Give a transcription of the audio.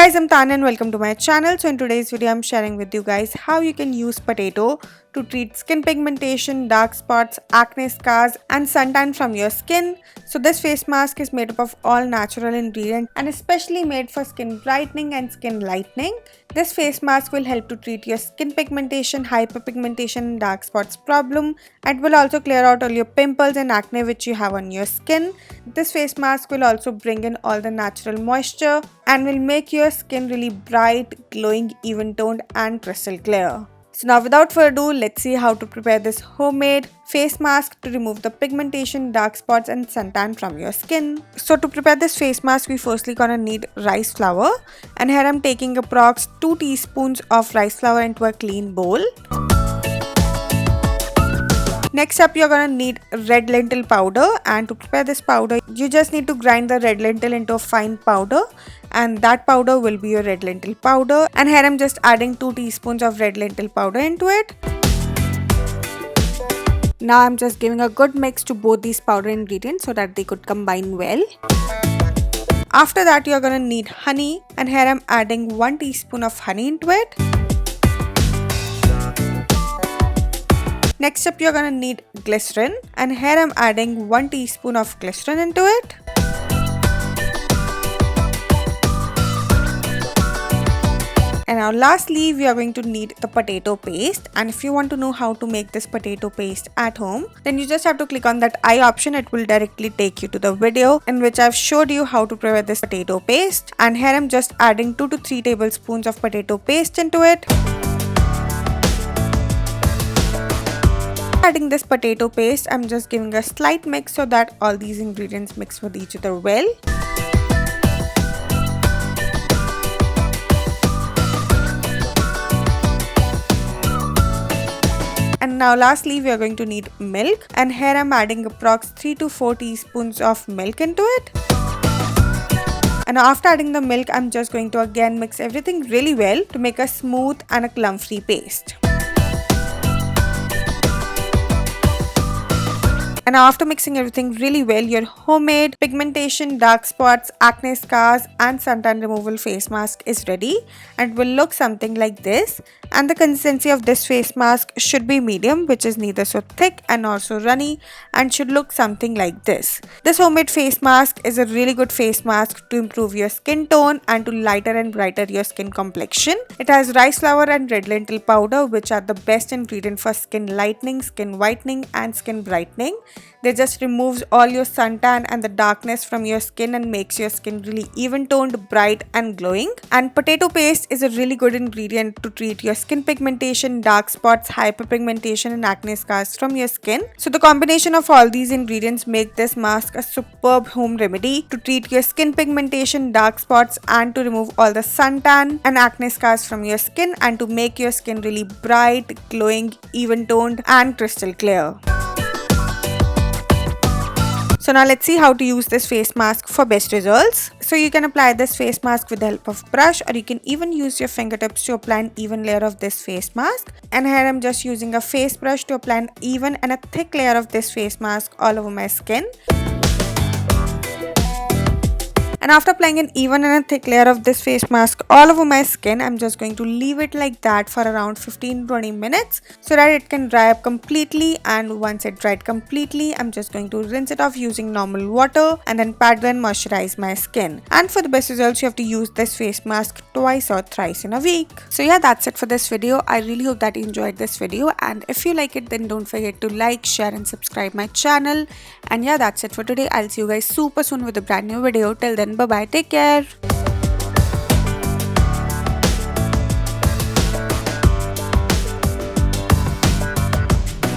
guys, I'm Tanya and welcome to my channel. So in today's video, I'm sharing with you guys how you can use potato to treat skin pigmentation, dark spots, acne scars and suntan from your skin. So this face mask is made up of all natural ingredients and especially made for skin brightening and skin lightening. This face mask will help to treat your skin pigmentation, hyperpigmentation and dark spots problem. It will also clear out all your pimples and acne which you have on your skin. This face mask will also bring in all the natural moisture and will make your skin really bright, glowing, even toned and crystal clear. So now without further ado, let's see how to prepare this homemade face mask to remove the pigmentation, dark spots and suntan from your skin. So to prepare this face mask, we firstly gonna need rice flour, and here I'm taking approx 2 teaspoons of rice flour into a clean bowl. Next up, you're gonna need red lentil powder, and to prepare this powder, you just need to grind the red lentil into a fine powder, and that powder will be your red lentil powder. And here I'm just adding 2 teaspoons of red lentil powder into it. Now I'm just giving a good mix to both these powder ingredients so that they could combine well. After that, you're gonna need honey, and here I'm adding 1 teaspoon of honey into it. Next up, you're gonna need glycerin, and here I'm adding 1 teaspoon of glycerin into it. And now lastly, we are going to need the potato paste, and if you want to know how to make this potato paste at home, then you just have to click on that I option. It will directly take you to the video in which I've showed you how to prepare this potato paste. And here I'm just adding 2 to 3 tablespoons of potato paste into it. Adding this potato paste, I'm just giving a slight mix so that all these ingredients mix with each other well. And now lastly, we are going to need milk, and here I'm adding approx 3 to 4 teaspoons of milk into it. And after adding the milk, I'm just going to again mix everything really well to make a smooth and a clump-free paste. And after mixing everything really well, your homemade pigmentation, dark spots, acne scars and suntan removal face mask is ready, and it will look something like this. And the consistency of this face mask should be medium, which is neither so thick and nor so runny, and should look something like this. This homemade face mask is a really good face mask to improve your skin tone and to lighter and brighter your skin complexion. It has rice flour and red lentil powder, which are the best ingredient for skin lightening, skin whitening and skin brightening. They just removes all your suntan and the darkness from your skin and makes your skin really even toned, bright and glowing. And potato paste is a really good ingredient to treat your skin pigmentation, dark spots, hyperpigmentation and acne scars from your skin. So the combination of all these ingredients make this mask a superb home remedy to treat your skin pigmentation, dark spots and to remove all the suntan and acne scars from your skin and to make your skin really bright, glowing, even toned and crystal clear. So now let's see how to use this face mask for best results. So you can apply this face mask with the help of brush, or you can even use your fingertips to apply an even layer of this face mask. And here I'm just using a face brush to apply an even and a thick layer of this face mask all over my skin. And after applying an even and a thick layer of this face mask all over my skin, I'm just going to leave it like that for around 15-20 minutes so that it can dry up completely. And once it dried completely, I'm just going to rinse it off using normal water and then pat and moisturize my skin. And for the best results, you have to use this face mask twice or thrice in a week. So yeah, that's it for this video. I really hope that you enjoyed this video, and if you like it, then don't forget to like, share and subscribe my channel. And yeah, that's it for today. I'll see you guys super soon with a brand new video. Till then, bye bye, take care.